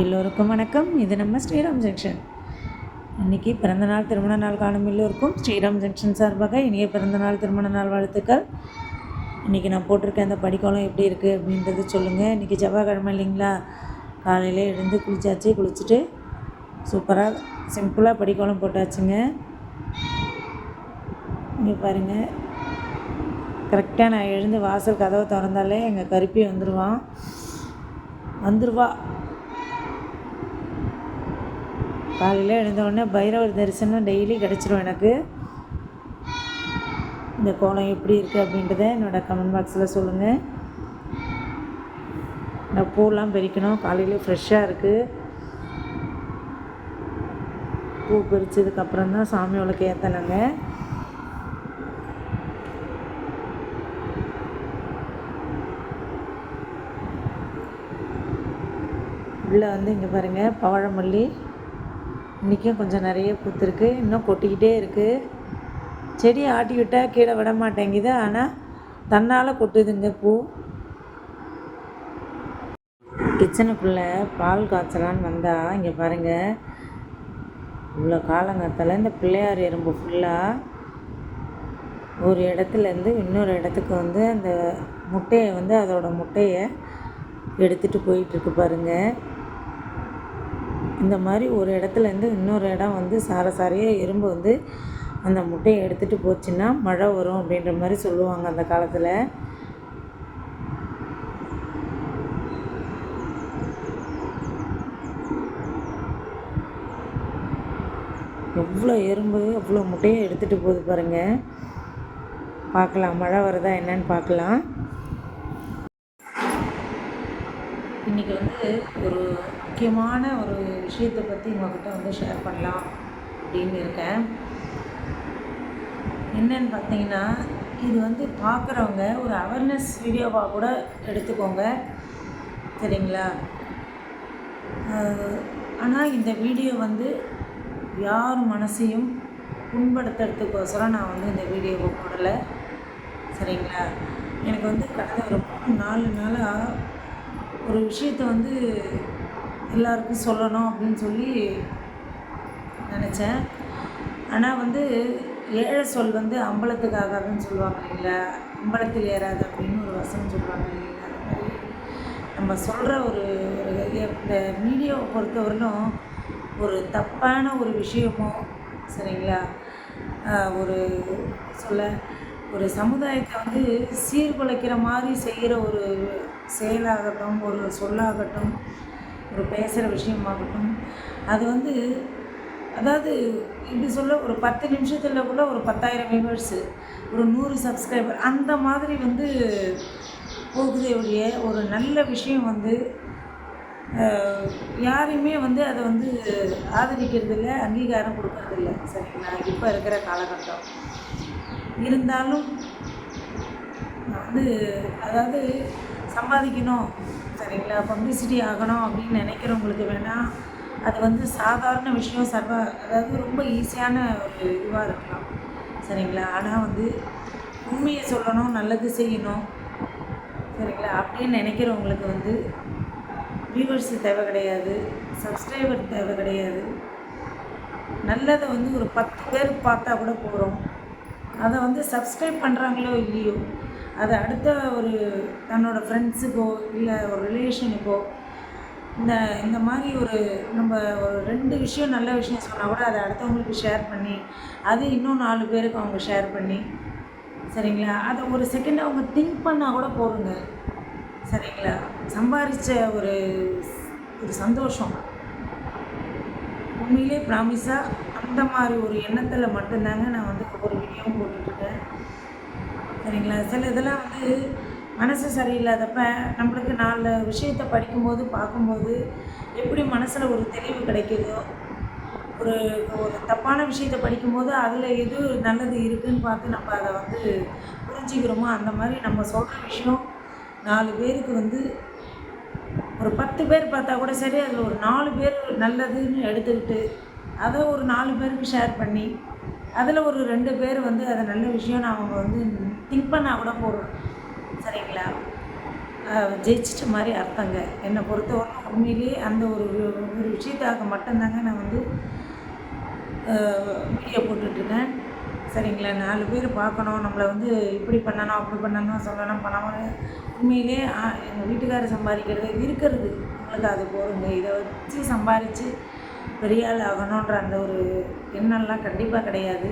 எல்லோருக்கும் வணக்கம். இது நம்ம ஸ்ரீராம் ஜங்ஷன். இன்றைக்கி பிறந்தநாள் திருமண நாள் காணும் எல்லோருக்கும் ஸ்ரீராம் ஜங்ஷன் சார்பாக இனிய பிறந்தநாள் திருமண நாள் வாழ்த்துக்கள். இன்றைக்கி நான் போட்டிருக்கேன் அந்த படிக்கோலம் எப்படி இருக்குது அப்படின்றது சொல்லுங்கள். இன்றைக்கி செவ்வாய்க்கிழமை இல்லைங்களா, காலையில் எழுந்து குளிச்சுட்டு சூப்பராக சிம்பிளாக படிக்கோலம் போட்டாச்சுங்க. இங்கே பாருங்கள், கரெக்டாக நான் எழுந்து வாசல் கதவை திறந்தாலே எங்கள் கருப்பி வந்துடுவா. காலையில் எழுந்தவுடனே பைரவர் தரிசனம் டெய்லி கிடச்சிரும் எனக்கு. இந்த கோலம் எப்படி இருக்குது அப்படின்றத என்னோடய கமெண்ட் பாக்ஸில் சொல்லுங்கள். நான் பூலாம் பறிக்கணும், காலையில் ஃப்ரெஷ்ஷாக இருக்குது. பூ பறித்ததுக்கப்புறம் தான் சாமி விளக்கு ஏற்றலைங்க. உள்ளே இங்கே பாருங்கள், பவழமல்லி இன்றைக்கும் கொஞ்சம் நிறைய பூத்துருக்கு, இன்னும் கொட்டிக்கிட்டே இருக்குது. செடியை ஆட்டி விட்டால் கீழே விட மாட்டேங்குது, ஆனால் தன்னால் கொட்டுதுங்க பூ. கிச்சனுக்குள்ளே பால் காய்ச்சலான்னு வந்தால் இங்கே பாருங்கள், இவ்வளோ காலங்காத்தால் இந்த பிள்ளையார் எறும்பு ஃபுல்லாக ஒரு இடத்துலேருந்து இன்னொரு இடத்துக்கு அந்த முட்டையை அதோட முட்டையை எடுத்துகிட்டு போயிட்டுருக்கு பாருங்கள். இந்த மாதிரி ஒரு இடத்துலேருந்து இன்னொரு இடம் சாரையாக எறும்பு அந்த முட்டையை எடுத்துகிட்டு போச்சுன்னா மழை வரும் அப்படின்ற மாதிரி சொல்லுவாங்க அந்த காலத்தில். எவ்வளோ எறும்பு அவ்வளோ முட்டையை எடுத்துகிட்டு போகுது பாருங்கள். பார்க்கலாம் மழை வருதா என்னன்னு பார்க்கலாம். இன்றைக்கி ஒரு முக்கியமான ஒரு விஷயத்தை பற்றி உங்கள்கிட்ட ஷேர் பண்ணலாம் அப்படின்னு இருக்கேன். என்னன்னு பார்த்தீங்கன்னா, இது பார்க்குறவங்க ஒரு அவேர்னஸ் வீடியோவாக கூட எடுத்துக்கோங்க, சரிங்களா? ஆனால் இந்த வீடியோ யார் மனசையும் புண்படுத்துறதுக்கோசரம் நான் இந்த வீடியோவை போடலை, சரிங்களா? எனக்கு கடந்த ஒரு 4 நாளாக ஒரு விஷயத்தை எல்லாருக்கும் சொல்லணும் அப்படின்னு சொல்லி நினச்சேன். ஆனால் ஏழை சொல் அம்பலத்துக்கு ஆகாதுன்னு சொல்லுவாங்க இல்லைங்களா, அம்பலத்தில் ஏறாது அப்படின்னு ஒரு வசனம் சொல்லுவாங்க இல்லைங்களா. அந்த மாதிரி நம்ம சொல்கிற இந்த மீடியாவை பொறுத்தவரையிலும் ஒரு தப்பான ஒரு விஷயமோ, சரிங்களா, ஒரு சமுதாயத்தை சீர்குலைக்கிற மாதிரி செய்கிற ஒரு செயலாகட்டும், ஒரு சொல்லாகட்டும், ஒரு பேசுகிற விஷயமாகட்டும், அது அதாவது இப்படி சொல்ல ஒரு 10 நிமிஷத்தில் கூட ஒரு 10,000 வியூவர்ஸு, ஒரு 100 சப்ஸ்கிரைபர் அந்த மாதிரி போகுதே ஒழிய ஒரு நல்ல விஷயம் யாரையுமே அதை ஆதரிக்கிறதில்ல, அங்கீகாரம் கொடுக்கறதில்ல, சரிங்களா? இப்போ இருக்கிற காலகட்டம் இருந்தாலும் அதாவது சம்பாதிக்கணும், சரிங்களா, பப்ளிசிட்டி ஆகணும் அப்படின்னு நினைக்கிறவங்களுக்கு வேணால் அது சாதாரண விஷயம், அதாவது ரொம்ப ஈஸியான ஒரு இதுவாக இருக்கலாம், சரிங்களா? ஆனால் உண்மையை சொல்லணும், நல்லது செய்யணும், சரிங்களா, அப்படின்னு நினைக்கிறவங்களுக்கு வியூவர்ஸ் தேவை கிடையாது, சப்ஸ்கிரைபர் தேவை கிடையாது. நல்லதை ஒரு 10 பேர் பார்த்தா கூட போகிறோம். அதை சப்ஸ்கிரைப் பண்ணுறாங்களோ இல்லையோ, அதை அடுத்த தன்னோட ஃப்ரெண்ட்ஸுக்கோ இல்லை ஒரு ரிலேஷனுக்கோ இந்த மாதிரி நம்ம ஒரு 2 விஷயம் நல்ல விஷயம் சொன்னால் கூட அதை அடுத்தவங்களுக்கு ஷேர் பண்ணி அது இன்னும் 4 பேருக்கு அவங்க ஷேர் பண்ணி, சரிங்களா, அதை ஒரு செகண்ட் அவங்க திங்க் பண்ணால் கூட போதுங்க, சரிங்களா? சம்பாதிச்ச ஒரு சந்தோஷம் உண்மையிலே ப்ராமிஸாக அந்த மாதிரி ஒரு எண்ணத்தில் மட்டும்தாங்க நான் ஒவ்வொரு வீடியோவும் போட்டுட்ருக்கேன், சரிங்களா? சில இதெல்லாம் மனசு சரியில்லாதப்ப நம்மளுக்கு 4 விஷயத்தை படிக்கும்போது பார்க்கும்போது எப்படி மனசில் ஒரு தெளிவு கிடைக்குதோ, ஒரு தப்பான விஷயத்தை படிக்கும்போது அதில் எது நல்லது இருக்குதுன்னு பார்த்து நம்ம அதை புரிஞ்சுக்கிறோமோ, அந்த மாதிரி நம்ம சொல்கிற விஷயம் 4 பேருக்கு ஒரு 10 பேர் பார்த்தா கூட சரி, அதில் ஒரு 4 பேர் நல்லதுன்னு எடுத்துக்கிட்டு அதை ஒரு 4 பேருக்கு ஷேர் பண்ணி அதில் ஒரு 2 பேர் அதை நல்ல விஷயம்னு அவங்க திங்க் பண்ணால் கூட போகிறோம், சரிங்களா? ஜெயிச்சிட்ட மாதிரி அர்த்தங்க. என்னை பொறுத்தவரை உண்மையிலேயே அந்த ஒரு விஷயத்தாக மட்டும்தாங்க நான் வந்து வீடியோ போட்டுட்ருக்கேன். சரிங்களா? 4 பேர் பார்க்கணும், நம்மளை வந்து இப்படி பண்ணணும், அப்படி பண்ணணும், சொல்லணும், பண்ணணும். உண்மையிலே எங்கள் வீட்டுக்காரர் சம்பாதிக்கிறது இருக்கிறது உங்களுக்கு அது போதுங்க. இதை வச்சு சம்பாதிச்சு பெரிய ஆள் ஆகணுன்ற அந்த ஒரு எண்ணம்லாம் கண்டிப்பாக கிடையாது.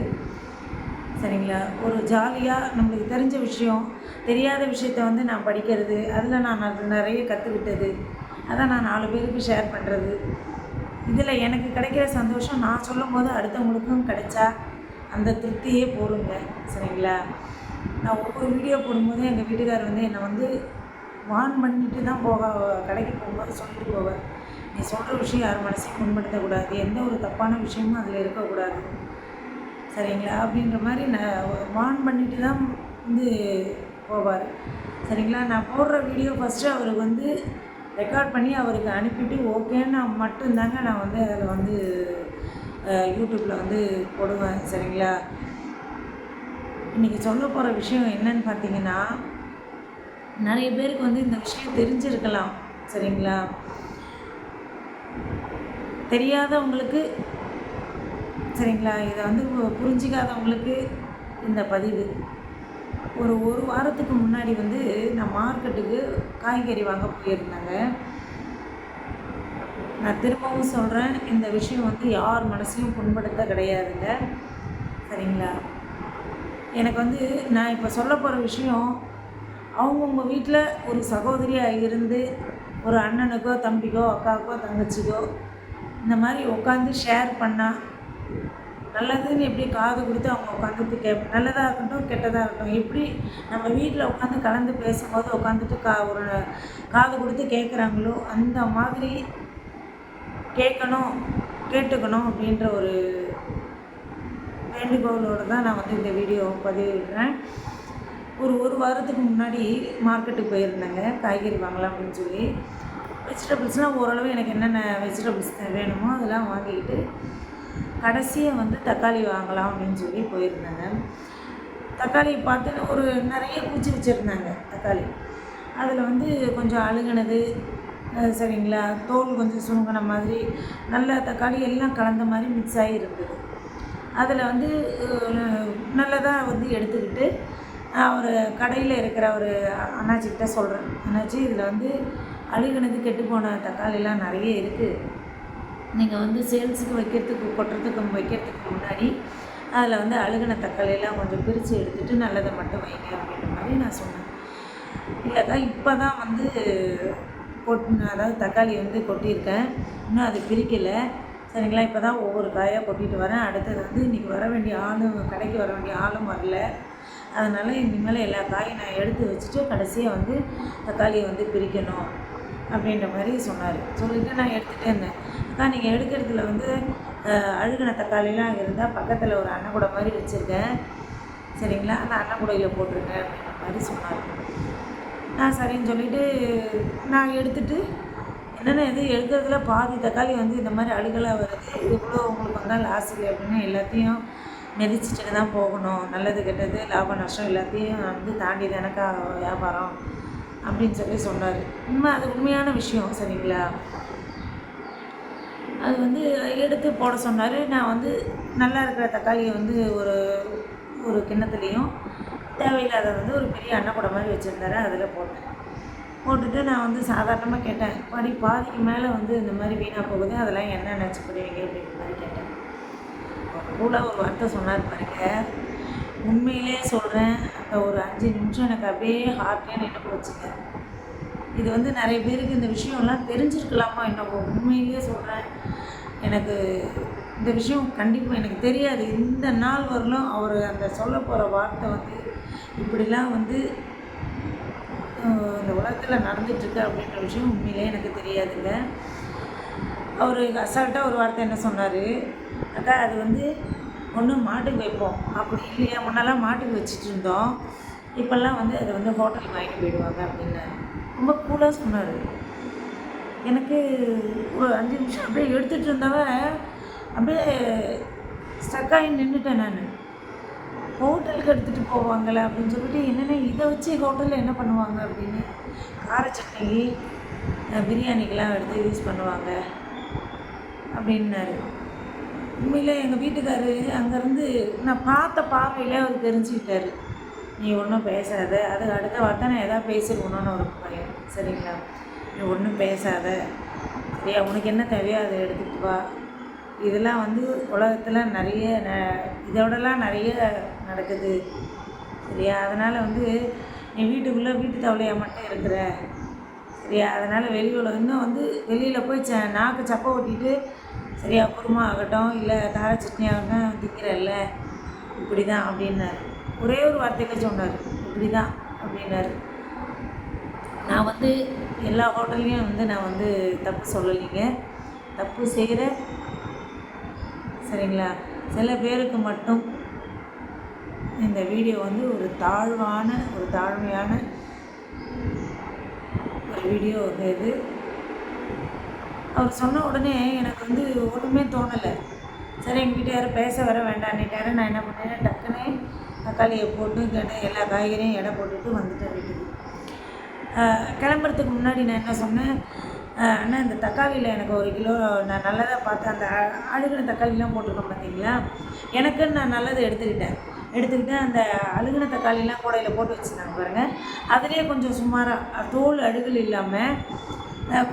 சரிங்களா? ஒரு ஜாலியாக நம்மளுக்கு தெரிஞ்ச விஷயம், தெரியாத விஷயத்த வந்து நான் படிக்கிறது, அதில் நான் நிறைய கற்றுக்கிட்டது, அதை நான் 4 பேருக்கு ஷேர் பண்ணுறது. இதில் எனக்கு கிடைக்கிற சந்தோஷம் நான் சொல்லும்போது அடுத்தவங்களுக்கும் கிடைச்சா அந்த திருப்தியே போதுங்க. சரிங்களா? நான் ஒவ்வொரு வீடியோ போடும்போது எங்கள் வீட்டுக்காரர் வந்து என்னை வந்து வார்ன் பண்ணிட்டு தான் கடைக்கு போகும்போது சொல்லிட்டு போவார். நீ சொல்கிற விஷயம் யார் மனசையும் புண்படுத்தக்கூடாது, எந்த ஒரு தப்பான விஷயமும் அதில் இருக்கக்கூடாது. சரிங்களா? அப்படின்ற மாதிரி நான் வார்ன் பண்ணிட்டு தான் வந்து போவார். சரிங்களா? நான் போடுற வீடியோ ஃபஸ்ட்டு அவருக்கு வந்து ரெக்கார்ட் பண்ணி அவருக்கு அனுப்பிட்டு ஓகேன்னு மட்டும்தாங்க நான் வந்து அதில் வந்து யூடியூப்பில் வந்து போடுவேன். சரிங்களா? இன்றைக்கி சொல்ல போகிற விஷயம் என்னன்னு பார்த்தீங்கன்னா, நிறைய பேருக்கு வந்து இந்த விஷயம் தெரிஞ்சிருக்கலாம். சரிங்களா? தெரியாதவங்களுக்கு, சரிங்களா, இதை வந்து புரிஞ்சிக்காதவங்களுக்கு இந்த பதிவு. ஒரு வாரத்துக்கு முன்னாடி வந்து நான் மார்க்கெட்டுக்கு காய்கறி வாங்க போயிருந்தேங்க. நான் திரும்பவும் சொல்கிறேன், இந்த விஷயம் வந்து யார் மனசையும் புண்படுத்த கிடையாதுங்க. சரிங்களா? எனக்கு வந்து நான் இப்போ சொல்ல போகிற விஷயம் அவங்கவுங்க வீட்டில் ஒரு சகோதரியாக இருந்து ஒரு அண்ணனுக்கோ தம்பிக்கோ அக்காவுக்கோ தங்கச்சிக்கோ இந்த மாதிரி உட்காந்து ஷேர் பண்ணால் நல்லதுன்னு எப்படி காது கொடுத்து அவங்க உட்காந்துட்டு நல்லதாக இருக்கட்டும் கெட்டதாக இருக்கட்டும், எப்படி நம்ம வீட்டில் உட்காந்து கலந்து பேசும்போது உட்காந்துட்டு ஒரு காது கொடுத்து கேட்குறாங்களோ அந்த மாதிரி கேட்டுக்கணும் அப்படின்ற ஒரு வேண்டுகோளோடு தான் நான் வந்து இந்த வீடியோ பதிவிடுறேன். ஒரு வாரத்துக்கு முன்னாடி மார்க்கெட்டுக்கு போயிருந்தேங்க காய்கறி வாங்கலாம் அப்படின்னு சொல்லி. வெஜிடபிள்ஸ்லாம் ஓரளவு எனக்கு என்னென்ன வெஜிடபிள்ஸ் வேணுமோ அதெல்லாம் வாங்கிக்கிட்டு கடைசியாக வந்து தக்காளி வாங்கலாம் அப்படின்னு சொல்லி போயிருந்தேங்க. தக்காளி பார்த்து ஒரு நிறைய பூச்சி வச்சுருந்தாங்க தக்காளி. அதில் வந்து கொஞ்சம் அழுகுனது, சரிங்களா, தோல் கொஞ்சம் சுருங்கின மாதிரி, நல்ல தக்காளி எல்லாம் கலந்த மாதிரி மிக்ஸ் ஆகி இருந்தது. அதில் வந்து நல்லதாக வந்து எடுத்துக்கிட்டு ஒரு கடையில் இருக்கிற ஒரு அண்ணாச்சிக்கிட்ட சொல்கிறேன், அண்ணாச்சி இதில் வந்து அழுகுனது கெட்டுப்போன தக்காளிலாம் நிறைய இருக்குது, நீங்கள் வந்து சேல்ஸுக்கு கொட்டுறதுக்கு வைக்கிறதுக்கு முன்னாடி அதில் வந்து அழுகுன தக்காளியெல்லாம் கொஞ்சம் பிரித்து எடுத்துகிட்டு நல்லதை மட்டும் வைங்க அப்படின்ற மாதிரி நான் சொன்னேன். இல்லைக்கா இப்போ தான் வந்து அதாவது தக்காளி வந்து கொட்டியிருக்கேன், இன்னும் அது பிரிக்கலை. சரிங்களா? இப்போ தான் ஒவ்வொரு காயாக கொட்டிட்டு வரேன். அடுத்தது வந்து இன்றைக்கி வர வேண்டிய கடைக்கு வர வேண்டிய ஆளும் வரல. அதனால் இனிமேல் எல்லா காயும் நான் எடுத்து வச்சுட்டு கடைசியாக வந்து தக்காளியை வந்து பிரிக்கணும் அப்படின்ற மாதிரி சொன்னார். சொல்லிவிட்டு நான் எடுத்துகிட்டே இருந்தேன். அக்கா நீங்கள் எடுக்கிறதுல வந்து அழுகின தக்காளிலாம் இருந்தால் பக்கத்தில் ஒரு அன்னக்கூடை மாதிரி வச்சுருக்கேன், சரிங்களா, அந்த அன்னக்கூடையில் போட்டிருக்கேன் அப்படின்ற மாதிரி சொன்னார். நான் சரின்னு சொல்லிவிட்டு நான் எடுத்துகிட்டு என்னென்ன இது எடுக்கிறதுல பாதி தக்காளி வந்து இந்த மாதிரி அழுகலாக வருது, இவ்வளோ உங்களுக்கு வந்தால் லாஸ் இல்லை அப்படின்னு எல்லாத்தையும் மிதிச்சிட்டு தான் போகணும், நல்லது கெட்டது லாபம் நஷ்டம் எல்லாத்தையும் வந்து தாண்டி தானக்கா வியாபாரம் அப்படின்னு சொல்லி சொன்னார். அது உண்மையான விஷயம். சரிங்களா? அது வந்து எடுத்து போட சொன்னார். நான் வந்து நல்லா இருக்கிற தக்காளியை வந்து ஒரு கிண்ணத்துலேயும் தேவையில்லாத வந்து ஒரு பெரிய அன்னக்கூடை மாதிரி வச்சுருந்தாரு, அதில் போட்டுட்டு நான் வந்து சாதாரணமாக கேட்டேன், பாதிக்கு மேலே வந்து இந்த மாதிரி வீணாக போகுது, அதெல்லாம் என்ன நினச்சி போடுவீங்க அப்படின்ற மாதிரி கேட்டேன். கூட ஒரு வார்த்தை சொன்னார் பாருங்க, உண்மையிலே சொல்கிறேன், அந்த ஒரு 5 நிமிஷம் எனக்கு அப்படியே ஹார்ட்டே நின்று போச்சுங்க. இது வந்து நிறைய பேருக்கு இந்த விஷயம்லாம் தெரிஞ்சிருக்கலாமா என்னவோ. உண்மையிலேயே சொல்கிறேன், எனக்கு இந்த விஷயம் கண்டிப்பாக எனக்கு தெரியாது. இந்த நாள் வரலும் அவர் அந்த சொல்ல போகிற வார்த்தை வந்து இப்படிலாம் வந்து இந்த உலகத்தில் நடந்துகிட்ருக்கு அப்படின்ற விஷயம் உண்மையிலே எனக்கு தெரியாதுங்க. அவர் அசால்ட்டாக ஒரு வார்த்தை என்ன சொன்னார், அக்கா அது வந்து ஒன்று மாட்டுக்கு வைப்போம், அப்படி இல்லையா முன்னெல்லாம் மாட்டுக்கு வச்சுட்டு இருந்தோம், இப்போல்லாம் வந்து அதை வந்து ஹோட்டலுக்கு வாங்கிட்டு போயிடுவாங்க அப்படின்னு ரொம்ப கூலாக சொன்னார். எனக்கு ஒரு 5 நிமிஷம் அப்படியே எடுத்துகிட்டு இருந்தவன் அப்படியே ஸ்டக்காகி நின்றுட்டேன். நான் ஹோட்டலுக்கு எடுத்துகிட்டு போவாங்களே அப்படின்னு சொல்லிட்டு, என்னென்ன இதை வச்சு ஹோட்டலில் என்ன பண்ணுவாங்க அப்படின்னு, கார சட்னி பிரியாணிக்கெலாம் எடுத்து யூஸ் பண்ணுவாங்க அப்படின்னாரு. உண்மையிலே எங்கள் வீட்டுக்காரு அங்கேருந்து நான் பார்த்த பார்வையிலே அவர் தெரிஞ்சுக்கிட்டாரு. நீ ஒன்றும் பேசாத, அதுக்கு அடுத்த வார்த்தை நான் எதாவது பேசிடுவோன்னு ஒரு பையன். சரிங்களா, நீ ஒன்றும் பேசாத, சரியா, உனக்கு என்ன தேவையோ அதை எடுத்துகிட்டு வா. இதெல்லாம் வந்து உலகத்தில் நிறைய இதோடலாம் நிறைய நடக்குது, சரியா. அதனால் வந்து நீ வீட்டுக்குள்ளே வீட்டு தவளையாக மட்டும் இருக்கிற, சரியா. அதனால் வெளி உலகம் இன்னும் வந்து வெளியில் போய் நாக்கு சப்பை ஓட்டிட்டு, சரியா, குருமா ஆகட்டும் இல்லை கார சட்னி ஆகட்டும் திக்கிறல்ல, இப்படி தான் அப்படின்னாரு. ஒரே ஒரு வார்த்தையில் சொன்னார், இப்படி தான் அப்படின்னாரு. நான் வந்து எல்லா ஹோட்டல்லையும் வந்து நான் வந்து தப்பு சொல்லலைங்க, தப்பு செய்கிற, சரிங்களா. சில பேருக்கு மட்டும் இந்த வீடியோ வந்து ஒரு தாழ்மையான ஒரு வீடியோ வந்து இது. அவர் சொன்ன உடனே எனக்கு வந்து ஒன்றுமே தோணலை. சரி, எங்ககிட்ட யாரும் பேச வர வேண்டான்னுட்டாரு. நான் என்ன பண்ணேன், டக்குன்னு தக்காளியை போட்டு எல்லா காய்கறியும் எடை போட்டுட்டு வந்துட்டேன் வீட்டுக்கு. கிளம்புறதுக்கு முன்னாடி நான் என்ன சொன்னேன், அண்ணா இந்த தக்காளியில் எனக்கு 1 கிலோ நான் நல்லதாக பார்த்து அந்த அழுகின தக்காளிலாம் போட்டிருக்கோம் பார்த்தீங்களா, எனக்குன்னு நான் நல்லதை எடுத்துக்கிட்டு அந்த அழுகின தக்காளிலாம் கூடையில் போட்டு வச்சுருந்தாங்க பாருங்கள். அதுலேயே கொஞ்சம் சுமாராக தோல் அழுகல் இல்லாமல்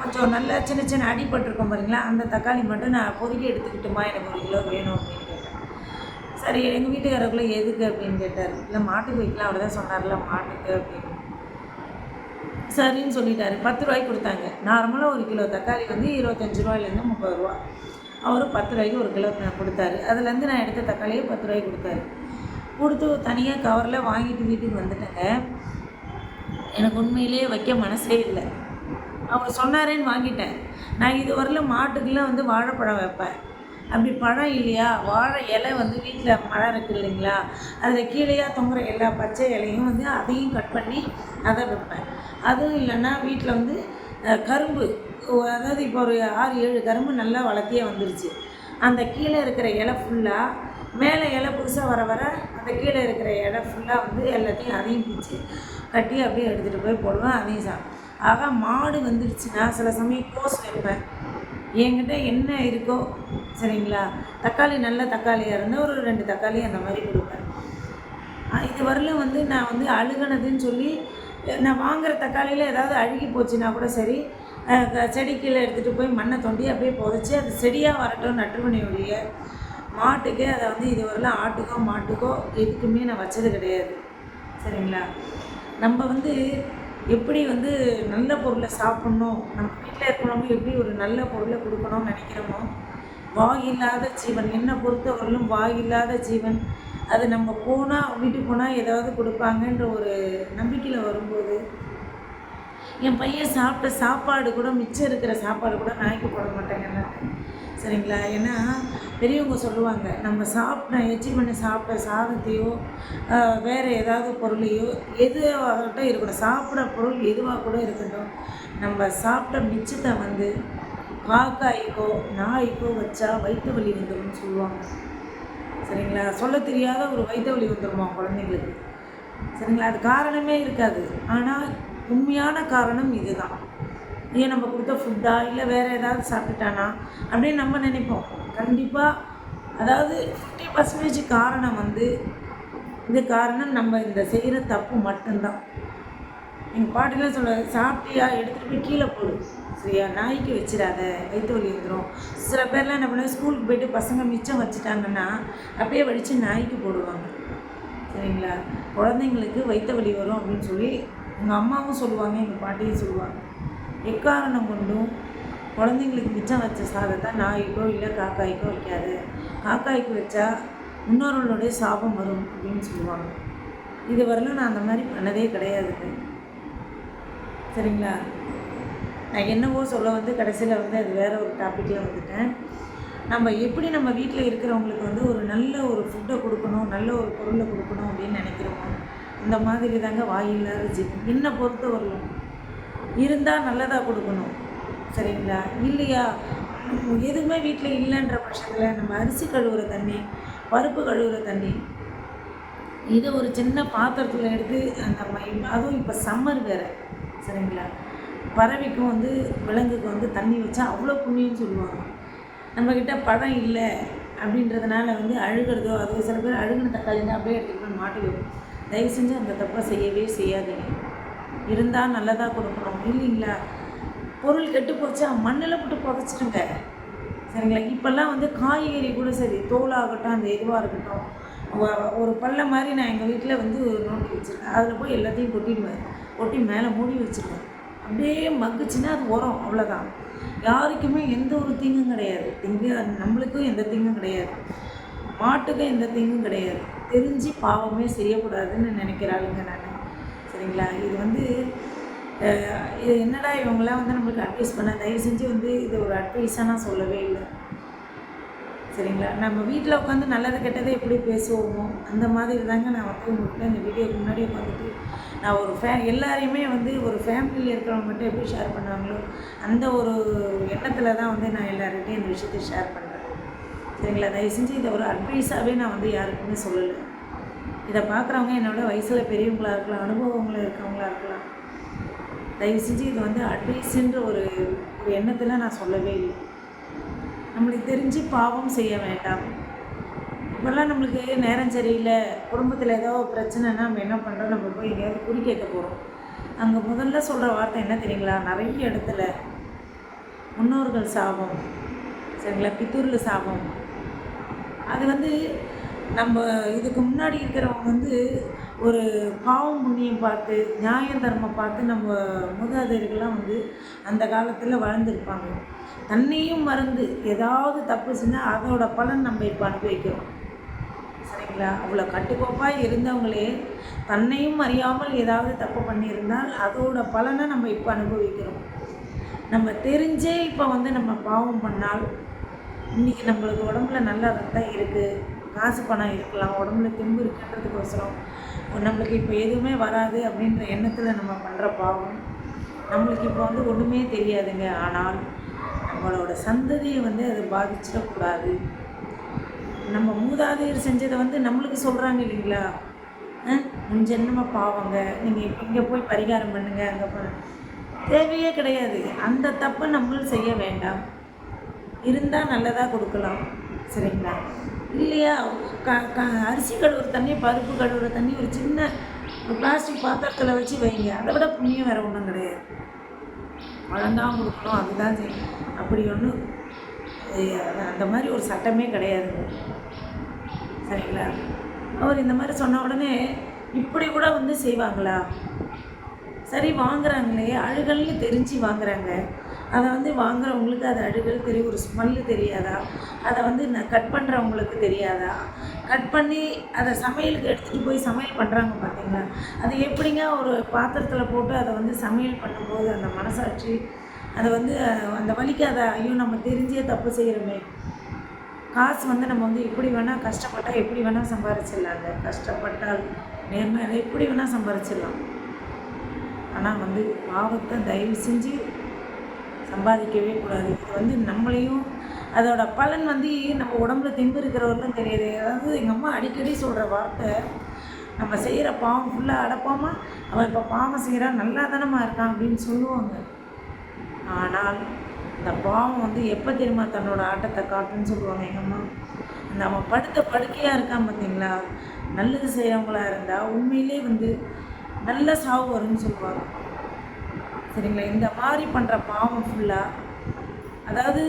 கொஞ்சம் நல்லா சின்ன சின்ன அடிபட்டிருக்கோம் பாருங்களா, அந்த தக்காளி மட்டும் நான் பொறுக்கி எடுத்துக்கிட்டுமா, எனக்கு 1 கிலோ வேணும் அப்படின்னு கேட்டேன். சரி, எங்கள் வீட்டுக்காரருக்குள்ளே எதுக்கு அப்படின்னு கேட்டார். இல்லை மாட்டுக்கு வைக்கலாம், அவர் தான் சொன்னார்ல மாட்டுக்கு அப்படின்னு. சரின்னு சொல்லிட்டாரு. 10 ரூபாய்க்கு கொடுத்தாங்க. நார்மலாக 1 கிலோ தக்காளி வந்து 25 ரூபாயிலேருந்து 30 ரூபா. அவர் 10 ரூபாய்க்கு 1 கிலோ கொடுத்தாரு. அதுலேருந்து நான் எடுத்த தக்காளியை 10 ரூபாய்க்கு கொடுத்தாரு. கொடுத்து தனியாக கவரில் வாங்கிட்டு வீட்டுக்கு வந்துட்டேங்க. எனக்கு உண்மையிலேயே வைக்க மனசே இல்லை. அவர் சொன்னாரேன்னு வாங்கிட்டேன். நான் இது வரலும் மாட்டுக்கெல்லாம் வந்து வாழைப்பழம் வைப்பேன். அப்படி பழம் இல்லையா, வாழை இலை வந்து வீட்டில் மரம் இருக்குது இல்லைங்களா, அதில் கீழேயா தொங்குற எல்லா பச்சை இலையும் வந்து அதையும் கட் பண்ணி அதை வைப்பேன். அதுவும் இல்லைன்னா வீட்டில் வந்து கரும்பு, அதாவது இப்போ ஒரு 6-7 கரும்பு நல்லா வளர்த்தியே வந்துருச்சு. அந்த கீழே இருக்கிற இலை ஃபுல்லாக, மேலே இலை புதுசாக வர அந்த கீழே இருக்கிற இலை ஃபுல்லாக வந்து எல்லாத்தையும் அதையும் பிடிச்சி கட்டி அப்படியே எடுத்துகிட்டு போய் போடுவேன். அதையும் ஆக மாடு வந்துடுச்சுன்னா சில சமயம் கோஸ் வைப்பேன். என்கிட்ட என்ன இருக்கோ, சரிங்களா, தக்காளி நல்ல தக்காளியாக இருந்தால் ஒரு 2 தக்காளி அந்த மாதிரி கொடுப்பேன். இது வரலும் வந்து நான் வந்து அழுகுனதுன்னு சொல்லி நான் வாங்குகிற தக்காளியில் ஏதாவது அழுகி போச்சுன்னா கூட சரி, செடி கீழே எடுத்துகிட்டு போய் மண்ணை தோண்டி அப்படியே புதைச்சி அது செடியாக வரட்டும் நட்டுமணியுடைய மாட்டுக்கு அதை வந்து இது வரலாம் ஆட்டுக்கோ மாட்டுக்கோ எதுக்குமே நான் வச்சது கிடையாது, சரிங்களா. நம்ம வந்து எப்படி வந்து நல்ல பொருளை சாப்பிட்ணும், நம்ம வீட்டில் இருக்கிறவங்க எப்படி ஒரு நல்ல பொருளை கொடுக்கணும்னு நினைக்கிறோமோ, வாயில்லாத ஜீவன், என்னை பொறுத்தவரையிலும் வாயில்லாத ஜீவன், அது நம்ம வீட்டுக்கு போனால் ஏதாவது கொடுப்பாங்கன்ற ஒரு நம்பிக்கையில் வரும்போது, என் பையன் சாப்பிட்ட சாப்பாடு கூட, மிச்சம் இருக்கிற சாப்பாடு கூட நாய்க்கு போட மாட்டேங்க, சரிங்களா. ஏன்னா பெரியவங்க சொல்லுவாங்க, நம்ம எச்சி பண்ணி சாப்பிட்ட சாதத்தையோ வேறு ஏதாவது பொருளையோ எதுவாகட்டும் இருக்கட்டும், சாப்பிட்ற பொருள் எதுவாக கூட இருக்கட்டும், நம்ம சாப்பிட்ட மிச்சத்தை வந்து காக்காய்க்கோ நாய்க்கோ வச்சா வயிற்று வலி வந்துடும்னு சொல்லுவாங்க, சரிங்களா. சொல்ல தெரியாத ஒரு வயிற்று வலி வந்துடுமா குழந்தைங்களுக்கு, சரிங்களா. அது காரணமே இருக்காது, ஆனால் உண்மையான காரணம் இதுதான். ஏன் நம்ம கொடுத்த ஃபுட்டா இல்லை வேறு ஏதாவது சாப்பிட்டுட்டானா அப்படின்னு நம்ம நினைப்போம். கண்டிப்பாக அதாவது 50% காரணம் வந்து இது காரணம் நம்ம இந்த செய்கிற தப்பு மட்டும்தான். எங்கள் பாட்டிலாம் சொல்லுவாங்க, சாப்பிட்டியா எடுத்துகிட்டு போய் கீழே போடு, சரியா, நாய்க்கு வச்சிடாத வயிற்று வலி வந்துடும். சில பேர்லாம் என்ன பண்ணுவாங்க, ஸ்கூலுக்கு போய்ட்டு பசங்க மிச்சம் வச்சுட்டாங்கன்னா அப்படியே வடித்து நாய்க்கு போடுவாங்க, சரிங்களா. குழந்தைங்களுக்கு வயிற்று வலி வரும் அப்படின்னு சொல்லி எங்கள் அம்மாவும் சொல்லுவாங்க, எங்கள் பாட்டியும் சொல்லுவாங்க. எக்காரணம் கொண்டும் குழந்தைங்களுக்கு மிச்சம் வச்ச சாதத்தை நாய்க்கோ இல்லை காக்காய்க்கோ வைக்காது, காக்காய்க்கு வச்சா முன்னோர்களுடைய சாபம் வரும் அப்படின்னு சொல்லுவாங்க. இது வரலும் நான் அந்த மாதிரி பண்ணதே கிடையாதுங்க, சரிங்களா. நான் என்னவோ சொல்ல வந்து கடைசியில் வந்து அது வேறு ஒரு டாப்பிக்கில் வந்துட்டேன். நம்ம எப்படி நம்ம வீட்டில் இருக்கிறவங்களுக்கு வந்து ஒரு நல்ல ஒரு ஃபுட்டை கொடுக்கணும், நல்ல ஒரு பொருளை கொடுக்கணும் அப்படின்னு நினைக்கிறோமோ, இந்த மாதிரி தாங்க வாயில்லாத ஜீவன். என்னை பொறுத்த வரலும் இருந்தால் நல்லதாக கொடுக்கணும், சரிங்களா. இல்லையா, எதுவுமே வீட்டில் இல்லைன்ற பட்சத்தில் நம்ம அரிசி கழுவுற தண்ணி, பருப்பு கழுவுற தண்ணி, இதை ஒரு சின்ன பாத்திரத்தில் எடுத்து அந்த அதுவும் இப்போ சம்மர் வேறு, சரிங்களா, பறவைக்கும் வந்து விலங்குக்கு வந்து தண்ணி வச்சா அவ்வளோ புண்ணியம்னு சொல்லுவாங்க. நம்மக்கிட்ட பழம் இல்லை அப்படின்றதுனால வந்து அழுகிறதோ, அது சில பேர் அழுகின தக்காளி தான் அப்படியே எடுத்துகிட்டு போய் மாட்டிடும். தயவு செஞ்சு அந்த தப்பை செய்யவே செய்யாதீங்க. இருந்தால் நல்லதாக கொடுக்கணும் இல்லைங்களா? பொருள் கெட்டு போச்சா மண்ணில் போட்டு புதைச்சிடுங்க. சரிங்களா? இப்போல்லாம் வந்து காய்கறி கூட சரி, தோலாகட்டும் அந்த எதுவாக இருக்கட்டும், ஒரு பல்ல மாதிரி நான் எங்கள் வீட்டில் வந்து ஒரு நோட்டி வச்சுருக்கேன். அதில் போய் எல்லாத்தையும் கொட்டிடுவேன். கொட்டி மேலே மூடி வச்சுருவேன். அப்படியே மக்குச்சுன்னா அது உரம், அவ்வளோதான். யாருக்குமே எந்த ஒரு தீங்கும் கிடையாது. நம்மளுக்கும் எந்த தீங்கும் கிடையாது, மாட்டுக்கும் எந்த தீங்கும் கிடையாது. தெரிஞ்சு பாவமே செய்யக்கூடாதுன்னு நினைக்கிறாளுங்க நான். சரிங்களா? இது வந்து இது என்னடா இவங்களாம் வந்து நம்மளுக்கு அட்வைஸ் பண்ண, தயவு செஞ்சு வந்து இது ஒரு அட்வைஸாக நான் சொல்லவே இல்லை. சரிங்களா? நம்ம வீட்டில் உட்காந்து நல்லது கெட்டதை எப்படி பேசுவோமோ அந்த மாதிரி தாங்க நான் வந்து உங்கள்கிட்ட இந்த வீடியோக்கு முன்னாடி உட்காந்துட்டு நான் ஒரு எல்லாரையுமே வந்து ஒரு ஃபேமிலியில் இருக்கிறவங்க மட்டும் எப்படி ஷேர் பண்ணுவாங்களோ அந்த ஒரு எண்ணத்தில் தான் வந்து நான் எல்லார்கிட்டையும் இந்த விஷயத்தை ஷேர் பண்ணுறேன். சரிங்களா? தயவு செஞ்சு இதை ஒரு அட்வைஸாகவே நான் வந்து யாருக்குமே சொல்லலை. இதை பார்க்குறவங்க என்னோட வயசில் பெரியவங்களாக இருக்கலாம், அனுபவங்களில் இருக்கிறவங்களா இருக்கலாம். தயவு செஞ்சு இது வந்து அட்வைஸுன்ற ஒரு எண்ணத்தில் நான் சொல்லவே இல்லை. நம்மளுக்கு தெரிஞ்சு பாவம் செய்ய வேண்டாம். இப்போல்லாம் நம்மளுக்கு நேரம் சரியில்லை, குடும்பத்தில் ஏதோ பிரச்சனைனா நம்ம என்ன பண்ணுறோம், நம்ம போய் எங்கேயாவது குறி கேட்க போகிறோம். அங்கே முதல்ல சொல்கிற வார்த்தை என்ன தெரியுங்களா? நிறைய இடத்துல முன்னோர்கள் சாபம், சரிங்களா, பித்தூரில் சாபம். அது வந்து நம்ம இதுக்கு முன்னாடி இருக்கிறவங்க வந்து ஒரு பாவம் புண்ணியம் பார்த்து நியாயம் தர்மம் பார்த்து நம்ம மூதாதையர்கள்லாம் வந்து அந்த காலத்தில் வாழ்ந்துருப்பாங்க. தன்னையும் மறந்து ஏதாவது தப்பு செஞ்சால் அதோட பலன் நம்ம இப்போ அனுபவிக்கிறோம். சரிங்களா? அவ்வளோ கட்டுக்கோப்பாக இருந்தவங்களே தன்னையும் அறியாமல் ஏதாவது தப்பு பண்ணியிருந்தால் அதோட பலனை நம்ம இப்போ அனுபவிக்கிறோம். நம்ம தெரிஞ்சே இப்போ வந்து நம்ம பாவம் பண்ணால் இன்றைக்கி நம்மளுக்கு உடம்புல நல்ல ரத்தம் இருக்குது, காசு பணம் இருக்கலாம், உடம்புல தெம்பு இருக்குன்றதுக்கோசரம் நம்மளுக்கு இப்போ எதுவுமே வராது அப்படின்ற எண்ணத்தில் நம்ம பண்ணுற பாவம் நம்மளுக்கு இப்போ வந்து ஒன்றுமே தெரியாதுங்க. ஆனால் நம்மளோட சந்ததியை வந்து அதை பாதிச்சிடக்கூடாது. நம்ம மூதாதையர் செஞ்சதை வந்து நம்மளுக்கு சொல்கிறாங்க இல்லைங்களா? ஜென்ம பாவங்க, நீங்கள் இங்கே போய் பரிகாரம் பண்ணுங்க, அங்கே பண்ண தேவையே கிடையாது. அந்த தப்பை நம்மளும் செய்ய வேண்டாம். இருந்தால் நல்லதாக கொடுக்கலாம். சரிங்களா? இல்லையா? அரிசி கழுவுற தண்ணி, பருப்பு கழுவுற தண்ணி ஒரு சின்ன ஒரு பிளாஸ்டிக் பாத்திரத்தில் வச்சு வைங்க. அதை விட புண்ணியம் வேறு ஒன்றும் கிடையாது. பழம்தான் கொடுக்கணும், அதுதான் செய்யணும், அப்படி ஒன்றும் அந்த மாதிரி ஒரு சட்டமே கிடையாதுங்க. சரிங்களா? அவர் இந்த மாதிரி சொன்ன உடனே இப்படி கூட வந்து செய்வாங்களா? சரி, வாங்குறாங்களே, அழுகல்னு தெரிஞ்சு வாங்குறாங்க. அதை வந்து வாங்குறவங்களுக்கு அது அழுகல் தெரியும், ஒரு ஸ்மெல்லு தெரியாதா? அதை வந்து கட் பண்ணுறவங்களுக்கு தெரியாதா? கட் பண்ணி அதை சமையலுக்கு எடுத்துகிட்டு போய் சமையல் பண்ணுறாங்க பார்த்தீங்களா? அது எப்படிங்க ஒரு பாத்திரத்தில் போட்டு அதை வந்து சமையல் பண்ணும்போது அந்த மனசாட்சி அதை வந்து அந்த வலிக்காத? ஐயோ, நம்ம தெரிஞ்சே தப்பு செய்கிறோமே. காசு வந்து நம்ம வந்து எப்படி வேணால் கஷ்டப்பட்டால் எப்படி வேணால் சம்பாரிச்சிடலாங்க. கஷ்டப்பட்டால் நேர்மையாக எப்படி வேணால் சம்பாரிச்சிடலாம். ஆனால் வந்து பாவத்தை தயவு செஞ்சு சம்பாதிக்கவே கூடாது. இது வந்து நம்மளையும் அதோட பலன் வந்து நம்ம உடம்புல தெம்பு இருக்கிறவர்களும் தெரியாது. அதாவது எங்கள் அம்மா அடிக்கடி சொல்கிற வார்த்தை, நம்ம செய்கிற பாவம் ஃபுல்லாக அடப்பாமா, அவன் இப்போ பாவம் செய்கிறான், நல்லா தானம்மா இருக்கான் அப்படின்னு சொல்லுவாங்க. ஆனால் இந்த பாவம் வந்து எப்போ தெரியுமா தன்னோட ஆட்டத்தை காட்டுன்னு சொல்லுவாங்க எங்கள் அம்மா. அந்த அவன் படுத்த படுக்கையாக இருக்கான் பார்த்தீங்களா? நல்லது செய்கிறவங்களா இருந்தால் உண்மையிலே வந்து நல்ல சாவு வரும்னு சொல்லுவாங்க. சரிங்களா? இந்த மாதிரி பண்ணுற பாவம் ஃபுல்லாக, அதாவது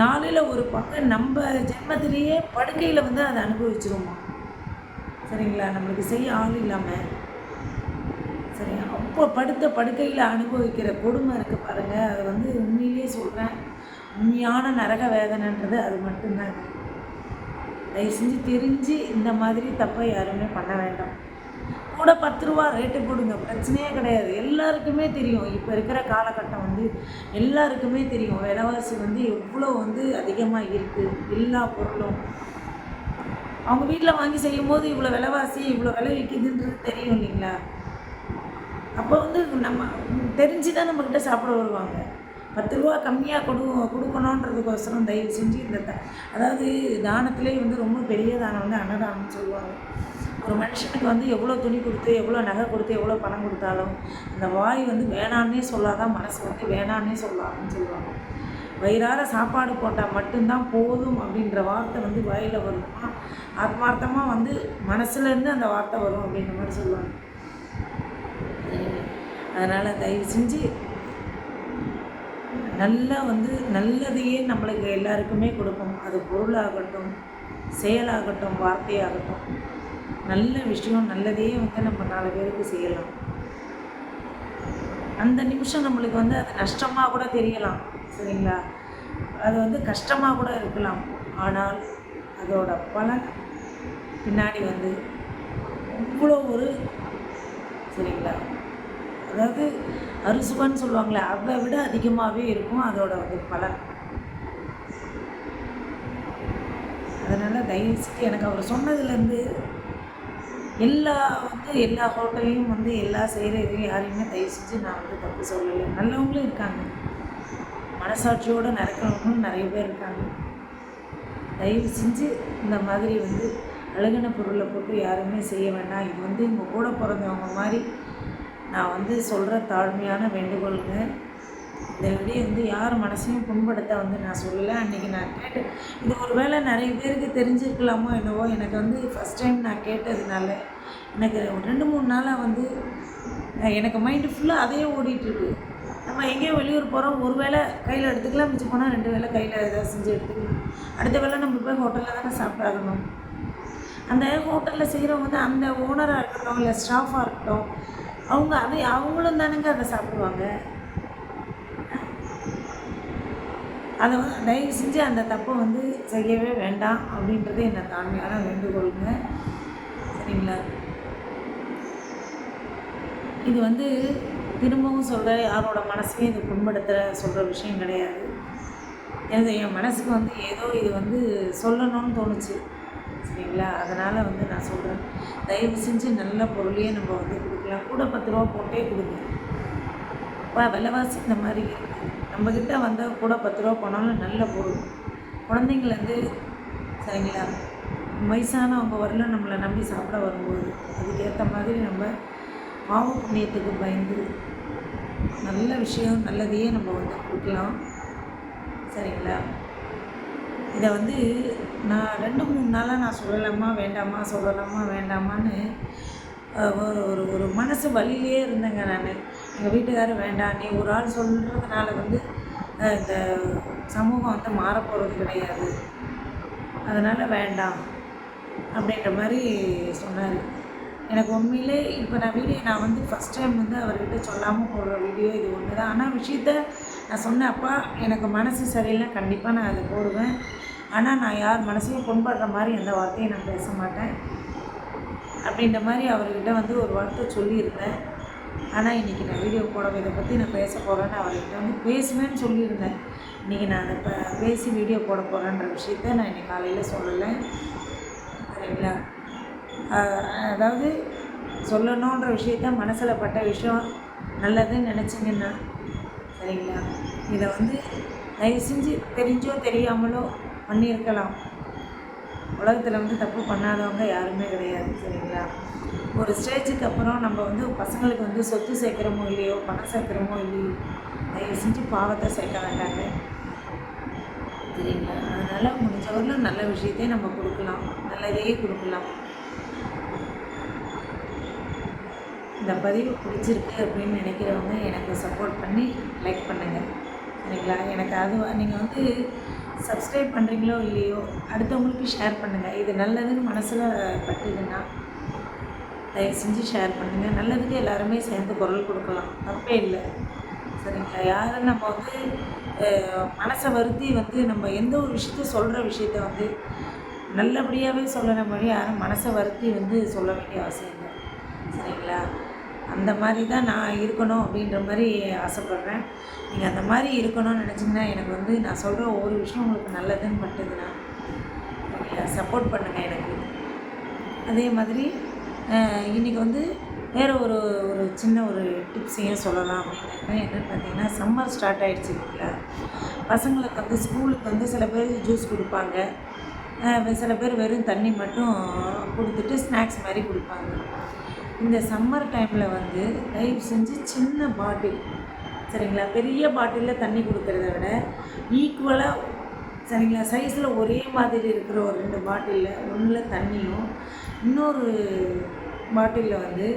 நாளில் ஒரு பங்கு நம்ம ஜென்மத்திலேயே படுக்கையில் வந்து அதை அனுபவிச்சிருவோம். சரிங்களா? நம்மளுக்கு செய்ய ஆள் இல்லாமல். சரிங்க, அப்போ படுத்த படுக்கையில் அனுபவிக்கிற கொடுமை இருக்குது பாருங்கள். அது வந்து உண்மையிலேயே சொல்கிறேன், உண்மையான நரக வேதனைன்றது அது மட்டும்தாங்க. தயவு செஞ்சு தெரிஞ்சு இந்த மாதிரி தப்பை யாருமே பண்ண வேண்டாம். கூட 10 ரூபா ரேட்டு போடுங்க, பிரச்சனையே கிடையாது. எல்லாருக்குமே தெரியும், இப்போ இருக்கிற காலகட்டம் வந்து எல்லாருக்குமே தெரியும் விலைவாசி வந்து எவ்வளோ வந்து அதிகமாக இருக்குது. எல்லா பொருளும் அவங்க வீட்டில் வாங்கி செய்யும்போது இவ்வளோ விலைவாசி இவ்வளோ விலை விற்கிதுன்றது தெரியும் இல்லைங்களா? அப்போ வந்து நம்ம தெரிஞ்சு தான் நம்மக்கிட்ட சாப்பிட வருவாங்க. 10 ரூபா கம்மியாக கொடுக்கணுன்றதுக்கோசரம் தயவு செஞ்சு இந்த அதாவது தானத்திலே வந்து ரொம்ப பெரிய தானம் வந்து அன்னதானம்னு சொல்லுவாங்க. ஒரு மனுஷனுக்கு வந்து எவ்வளோ துணி கொடுத்து, எவ்வளோ நகை கொடுத்து, எவ்வளோ பணம் கொடுத்தாலும் அந்த வாய் வந்து வேணான்னே சொல்லாதான் மனசு வந்து வேணான்னே சொல்லாதுன்னு சொல்லுவாங்க. வயிறார சாப்பாடு போட்டால் மட்டும்தான் போதும் அப்படின்ற வார்த்தை வந்து வாயில் வருமா, ஆத்மார்த்தமாக வந்து மனசுலேருந்து அந்த வார்த்தை வரும் அப்படின்ற மாதிரி சொல்லுவாங்க. அதனால் தயவு செஞ்சு நல்லா வந்து நல்லதையே நம்மளுக்கு எல்லாருக்குமே கொடுக்கும். அது பொருளாகட்டும், செயலாகட்டும், வார்த்தையாகட்டும், நல்ல விஷயம் நல்லதையே வந்து நம்ம 4 பேருக்கு செய்யலாம். அந்த நிமிஷம் நம்மளுக்கு வந்து அது நஷ்டமாக கூட தெரியலாம், சரிங்களா? அது வந்து கஷ்டமாக கூட இருக்கலாம். ஆனால் அதோட பலன் பின்னாடி வந்து இவ்வளோ ஒரு, சரிங்களா, அதாவது அறுசுவைன்னு சொல்லுவாங்களே, அதை விட அதிகமாகவே இருக்கும் அதோட வந்து பலன். அதனால் தயவு செஞ்சு எனக்கு அவர் சொன்னதுலேருந்து எல்லா ஹோட்டல்லையும் வந்து செய்கிற இதையும் யாரையுமே தயவு செஞ்சு நான் வந்து தப்பு சொல்லலை. நல்லவங்களும் இருக்காங்க, மனசாட்சியோடு நடக்கிறவங்களும் நிறைய பேர் இருக்காங்க. தயவு செஞ்சு இந்த மாதிரி வந்து அழுகின பொருளை போட்டு யாருமே செய்ய வேண்டாம். இது வந்து உங்கள் கூட பிறந்தவங்க மாதிரி நான் வந்து சொல்கிற தாழ்மையான வேண்டுகோளுங்க. இந்த வீடியோ வந்து யார் மனசையும் புண்படுத்த வந்து நான் சொல்லலை. அன்றைக்கி நான் கேட்டேன், இது ஒரு வேளை நிறைய பேருக்கு தெரிஞ்சிருக்கலாமோ என்னவோ. எனக்கு வந்து ஃபஸ்ட் டைம் நான் கேட்டதுனால எனக்கு 2-3 நாளாக வந்து எனக்கு மைண்டு ஃபுல்லாக அதே ஓடிட்டுருக்கு. நம்ம எங்கேயோ வெளியூர் போகிறோம், ஒரு வேளை கையில் எடுத்துக்கலாம், மிச்சம் போனால் 2 வேளை கையில் ஏதாவது செஞ்சு எடுத்துக்கலாம். அடுத்த வேளை நம்ம போய் ஹோட்டலில் தானே சாப்பிட்டாகணும். அந்த ஹோட்டலில் செய்கிறவங்க வந்து அந்த ஓனராக இருக்கட்டும், இல்லை ஸ்டாஃபாக இருக்கட்டும், அவங்களும் தானுங்க அதை சாப்பிடுவாங்க. அதை வந்து தயவு செஞ்சு அந்த தப்பை வந்து செய்யவே வேண்டாம் அப்படின்றது என்னை தாழ்மையான வேண்டுகோளுங்க, சரிங்களா? இது வந்து திரும்பவும் சொல்கிற யாரோட மனசையும் இது புண்படுத்துகிற சொல்கிற விஷயம் கிடையாது. என் மனசுக்கு வந்து ஏதோ இது வந்து சொல்லணும்னு தோணுச்சு, சரிங்களா? அதனால் வந்து நான் சொல்கிறேன், தயவு செஞ்சு நல்ல பொருளையே நம்ம வந்து கொடுக்கலாம். கூட 10 ரூபா போட்டே கொடுங்க. விலைவாசி இந்த மாதிரி நம்மக்கிட்ட வந்து கூட 10 ரூபா போனாலும் நல்ல பொருள். குழந்தைங்கள்லேருந்து, சரிங்களா, வயசானவங்க வரல நம்மளை நம்பி சாப்பிட வரும்போது அதுக்கேற்ற மாதிரி நம்ம பாவ புண்ணியத்துக்கு பயந்து நல்ல விஷயம் நல்லதையே நம்ம வந்து கொடுக்கலாம், சரிங்களா? இதை வந்து நான் 2-3 நாளாக நான் சொல்லலாமா வேண்டாமான்னு ஒரு மனசு வழியிலே இருந்தேங்க. நான் எங்கள் வீட்டுக்காரர் வேண்டாம், நீ ஒரு ஆள் சொல்கிறதுனால வந்து இந்த சமூகம் வந்து மாறப்போகிறது கிடையாது, அதனால் வேண்டாம் அப்படின்ற மாதிரி சொன்னார். எனக்கு உண்மையிலே இப்போ நான் வந்து ஃபஸ்ட் டைம் வந்து அவர்கிட்ட சொல்லாமல் போடுற வீடியோ இது ஒன்று தான். ஆனால் விஷயத்த நான் சொன்னேன், அப்பா எனக்கு மனசு சரியில்லை, கண்டிப்பாக நான் அதை போடுவேன். ஆனால் நான் யார் மனசையும் புண்படுற மாதிரி எந்த வார்த்தையும் நான் பேச மாட்டேன் அப்படின்ற மாதிரி அவர்கிட்ட வந்து ஒரு வார்த்தை சொல்லியிருந்தேன். ஆனால் இன்றைக்கி நான் வீடியோ இதை பற்றி நான் பேச போகிறேன்னு அவர்கிட்ட வந்து பேசுவேன்னு சொல்லியிருந்தேன். இன்றைக்கி நான் அதை பேசி வீடியோ போட போகிறேன்ற விஷயத்த நான் இன்றைக்கி காலையில் சொல்லலை, சரிங்களா? அதாவது சொல்லணுன்ற விஷயத்த மனசில் பட்ட விஷயம் நல்லதுன்னு நினச்சிங்கன்னா, சரிங்களா, இதை வந்து தயவு செஞ்சு தெரிஞ்சோ தெரியாமலோ பண்ணியிருக்கலாம். உலகத்தில் வந்து தப்பு பண்ணாதவங்க யாருமே கிடையாது, சரிங்களா? ஒரு ஸ்டேஜுக்கு அப்புறம் நம்ம வந்து பசங்களுக்கு வந்து சொத்து சேர்க்குறோமோ இல்லையோ, பணம் சேர்க்குறோமோ இல்லையோ, தயவு செஞ்சு பாவத்தை சேர்க்க வேண்டாங்க, சரிங்களா? அதனால் முடிஞ்சவரையிலும் நல்ல விஷயத்தையே நம்ம கொடுக்கலாம், நல்லதையே கொடுக்கலாம். இந்த பதிவு பிடிச்சிருக்கு அப்படின்னு நினைக்கிறவங்க எனக்கு சப்போர்ட் பண்ணி லைக் பண்ணுங்கள், சரிங்களா? எனக்கு நீங்கள் வந்து சப்ஸ்கிரைப் பண்ணுறீங்களோ இல்லையோ, அடுத்தவங்களுக்கு ஷேர் பண்ணுங்கள். இது நல்லதுன்னு மனசில் பட்டுதுன்னா தயவு செஞ்சு ஷேர் பண்ணுங்கள். நல்லதுக்கு எல்லாருமே சேர்ந்து குரல் கொடுக்கலாம், தப்பே இல்லை, சரிங்களா? யாரும் நம்ம வந்து மனசை வருத்தி வந்து நம்ம எந்த ஒரு சொல்கிற விஷயத்த வந்து நல்லபடியாகவே சொல்கிற மாதிரி யாரும் மனசை வருத்தி வந்து சொல்ல வேண்டிய அவசியம் இல்லை, சரிங்களா? அந்த மாதிரி தான் நான் இருக்கணும் அப்படின்ற மாதிரி ஆசைப்பட்றேன். நீங்கள் அந்த மாதிரி இருக்கணும்னு நினச்சிங்கன்னா எனக்கு வந்து நான் சொல்கிற ஒவ்வொரு விஷயம் உங்களுக்கு நல்லதுன்னு பட்டுதுன்னா சப்போர்ட் பண்ணுங்கள் எனக்கு. அதே மாதிரி இன்றைக்கி வந்து வேறு ஒரு சின்ன டிப்ஸையும் சொல்லலாம் அப்படின்னு நினைக்கிறேன். என்னென்னு பார்த்தீங்கன்னா, சம்மர் ஸ்டார்ட் ஆகிடுச்சு இல்லைங்களா? பசங்களுக்கு வந்து ஸ்கூலுக்கு வந்து சில பேர் ஜூஸ் கொடுப்பாங்க, சில பேர் வெறும் தண்ணி மட்டும் கொடுத்துட்டு ஸ்நாக்ஸ் மாதிரி கொடுப்பாங்க. இந்த சம்மர் டைமில் வந்து தயவு செஞ்சு சின்ன பாட்டில், சரிங்களா, பெரிய பாட்டிலில் தண்ணி கொடுக்கறத விட ஈக்குவலாக, சரிங்களா, சைஸில் ஒரே மாதிரி இருக்கிற ஒரு 2 பாட்டிலில் ஒன்றில் தண்ணியும் இன்னொரு பாட்டிலில் வந்து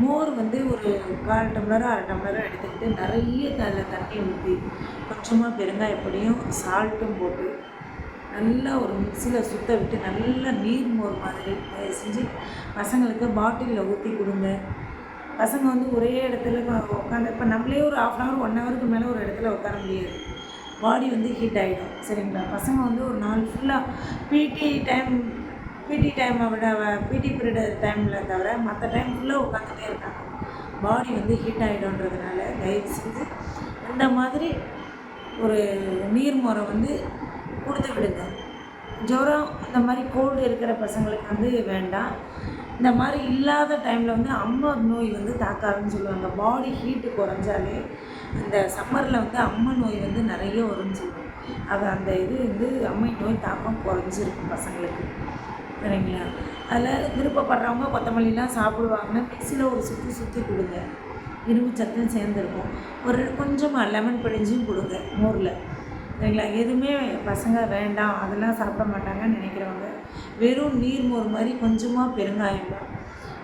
மோர் வந்து ஒரு 1/4 டம்ளரோ 1/2 டம்ளரோ எடுத்துக்கிட்டு நிறைய அதில் தண்ணி ஊற்றி கொஞ்சமாக பெருங்காயப்பொடியும் சால்ட்டும் போட்டு நல்லா ஒரு மிக்ஸியில் சுத்த விட்டு நல்லா நீர் மோர் மாதிரி தயவு செஞ்சு பசங்களுக்கு பாட்டிலில் ஊற்றி கொடுங்க. பசங்க வந்து ஒரே இடத்துல உட்காந்து, இப்போ நம்மளே ஒரு 1/2 அன் ஹவர் 1 ஹவருக்கு மேலே ஒரு இடத்துல உட்கார முடியாது, பாடி வந்து ஹீட் ஆகிடும், சரிங்களா. பசங்க வந்து ஒரு நாள் ஃபுல்லாக பிடி டைமை விட பிடி பீரியட் டைமில் தவிர மற்ற டைம் ஃபுல்லாக உட்காந்துட்டே இருக்காங்க, பாடி வந்து ஹீட் ஆகிடும்ன்றதுனால தயவு செஞ்சு இந்த மாதிரி ஒரு நீர்மோரை வந்து கொடுத்து விடுங்க. ஜுரம் இந்த மாதிரி கோல்டு இருக்கிற பசங்களுக்கு வந்து வேண்டாம். இந்த மாதிரி இல்லாத டைமில் வந்து அம்மை நோய் வந்து தாக்காதுன்னு சொல்லுவாங்க. பாடி ஹீட்டு குறைஞ்சாலே இந்த சம்மரில் வந்து அம்மை நோய் வந்து நிறைய வரும்னு சொல்லுவாங்க. அது அந்த இது வந்து அம்மை நோய் தாக்கம் குறைஞ்சிருக்கும் பசங்களுக்கு, சரிங்களா. அதில் விருப்பப்படுறவங்க கொத்தமல்லிலாம் சாப்பிடுவாங்கன்னா மிக்ஸியில் ஒரு சுற்றி கொடுங்க, இரும்பு சத்தும் சேர்ந்துருக்கும். ஒரு கொஞ்சமாக லெமன் பிழிஞ்சும் கொடுங்க மோரில், சரிங்களா. எதுவுமே பசங்க வேண்டாம் அதெல்லாம் சாப்பிட மாட்டாங்கன்னு நினைக்கிறவங்க வெறும் நீர் மோர் மாதிரி கொஞ்சமாக பெருங்காயம்,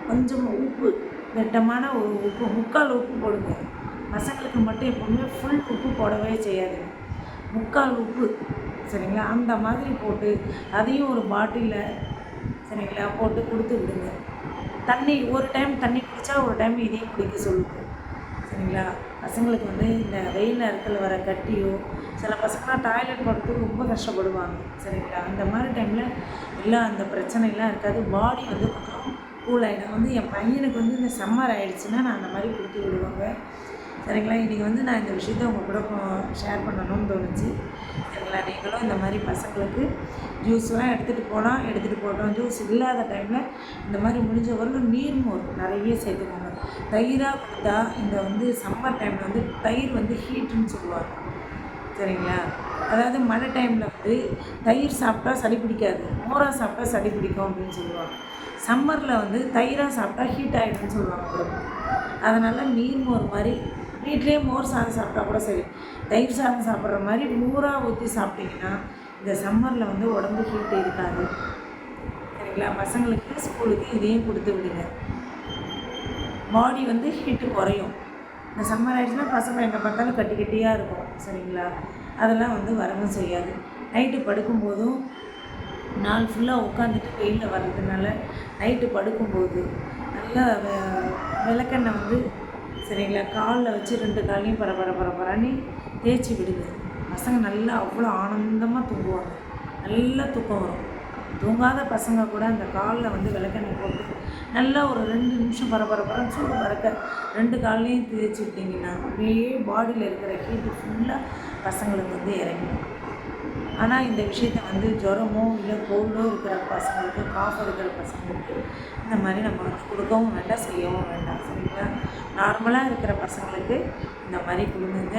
கொஞ்சமாக உப்பு, வெட்டமான ஒரு உப்பு, 3/4 உப்பு போடுங்க. பசங்களுக்கு மட்டும் எப்போவுமே ஃபுல் உப்பு போடவே செய்யாதுங்க, 3/4 உப்பு, சரிங்களா. அந்த மாதிரி போட்டு அதையும் ஒரு பாட்டிலில், சரிங்களா, போட்டு கொடுத்து விடுங்க. தண்ணி ஒரு டைம் தண்ணி குடித்தா ஒரு டைம் இதையும் குடிக்க சொல்லுங்கள், சரிங்களா. பசங்களுக்கு வந்து இந்த வெயில் நேரத்தில் வர கட்டியோ, சில பசங்களாம் டாய்லெட் போகிறதுக்கு ரொம்ப கஷ்டப்படுவாங்க, சரிங்களா. அந்த மாதிரி டைமில் எல்லாம் அந்த பிரச்சனைலாம் இருக்காது, பாடி வந்து கொஞ்சம் கூல் ஆகிடும். வந்து என் பையனுக்கு வந்து இந்த சம்மர் ஆகிடுச்சுன்னா நான் அந்த மாதிரி கொடுத்து விடுவாங்க, சரிங்களா. இன்றைக்கி வந்து நான் இந்த விஷயத்த உங்கள் கூட ஷேர் பண்ணணும்னு தோணுச்சு, சரிங்களா. நீங்களும் இந்த மாதிரி பசங்களுக்கு ஜூஸ்லாம் எடுத்துகிட்டு போட்டோம். ஜூஸ் இல்லாத டைமில் இந்த மாதிரி முடிஞ்ச வரலும் நீர்மோர் நிறைய சேர்த்துக்கோங்க. தயிராக கொடுத்தா இந்த வந்து சம்மர் டைமில் வந்து தயிர் வந்து ஹீட்டுன்னு சொல்லுவாங்க, சரிங்களா. அதாவது மழை டைமில் வந்து தயிர் சாப்பிட்டா சளி பிடிக்காது, மோராக சாப்பிட்டா சளி பிடிக்கும் அப்படின்னு சொல்லுவாங்க. சம்மரில் வந்து தயிராக சாப்பிட்டா ஹீட் ஆகிடும்னு சொல்லுவாங்க உடம்பு. அதனால் நீர்மோர் மாதிரி வீட்லேயே மோர் சாதம் சாப்பிட்டா கூட சரி, தயிர் சாதம் சாப்பிட்ற மாதிரி மோராக ஊற்றி சாப்பிட்டிங்கன்னா இந்த சம்மரில் வந்து உடம்பு ஹீட்டு இருக்காது, சரிங்களா. பசங்களுக்கு ஸ்கூலுக்கு இதையும் கொடுத்து விடுங்க, பாடி வந்து ஹீட்டு குறையும். இந்த சம்மர் ஆகிடுச்சுன்னா பசங்க எங்கே பார்த்தாலும் கட்டி கட்டியாக இருக்கும், சரிங்களா. அதெல்லாம் வந்து வரவும் செய்யாது. நைட்டு படுக்கும்போதும் நாள் ஃபுல்லாக உட்காந்துட்டு வெயிலில் வர்றதுனால நைட்டு படுக்கும்போது நல்லா விளக்கெண்ணெய் வந்து, சரிங்களா, காலில் வச்சு 2 காலையும் பரபரன்னு தேய்ச்சி விடுங்க. பசங்க நல்லா அவ்வளோ ஆனந்தமாக தூங்குவாங்க, நல்லா தூக்கம் வரும். தூங்காத பசங்க கூட அந்த காலில் வந்து விளக்கெண்ணெய் போட்டு நல்லா ஒரு 2 நிமிஷம் பரபரன்னு சூடு பறக்க 2 கால்லையும் தேய்ச்சி விட்டிங்கன்னா அப்படியே பாடியில் இருக்கிற ஹீட்டு ஃபுல்லாக பசங்களுக்கு வந்து இறங்கிடும். ஆனால் இந்த விஷயத்த வந்து ஜுரமோ இல்லை கோல்டோ இருக்கிற பசங்களுக்கு, காஃப் இருக்கிற பசங்களுக்கு இந்த மாதிரி நம்ம வந்து கொடுக்கவும் வேண்டாம், செய்யவும் வேண்டாம், சரிங்களா. நார்மலாக இருக்கிற பசங்களுக்கு இந்த மாதிரி கொடுங்க,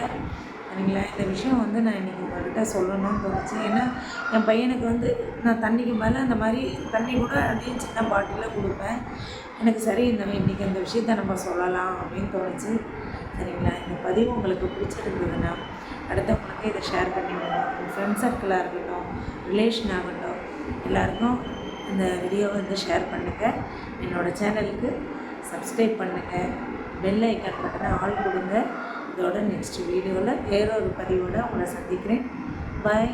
சரிங்களா. இந்த விஷயம் வந்து நான் இன்றைக்கி உங்கள்கிட்ட சொல்லணும்னு தோணுச்சு. ஏன்னா என் பையனுக்கு வந்து நான் தண்ணிக்கு மேலே அந்த மாதிரி தண்ணி கூட அதையும் சின்ன பாட்டிலில் கொடுப்பேன். எனக்கு சரி இன்றைக்கி இந்த விஷயத்த நம்ம சொல்லலாம் அப்படின்னு தோணுச்சு, சரிங்களா. இந்த பதிவு உங்களுக்கு பிடிச்சிருந்ததுன்னா அடுத்தவங்களுக்கு இதை ஷேர் பண்ணி விடுங்க. உங்கள் ஃப்ரெண்ட் சர்க்கிளாக இருக்கட்டும், ரிலேஷன் ஆகட்டும், எல்லாருக்கும் இந்த வீடியோவை வந்து ஷேர் பண்ணுங்கள். என்னோடய சேனலுக்கு சப்ஸ்கிரைப் பண்ணுங்கள், பெல் ஐக்கான் பட்டனை ஆல் கொடுங்க. இதோட நெக்ஸ்ட் வீடியோவில் வேறொரு பதிவோடு உங்களை சந்திக்கிறேன். பாய்.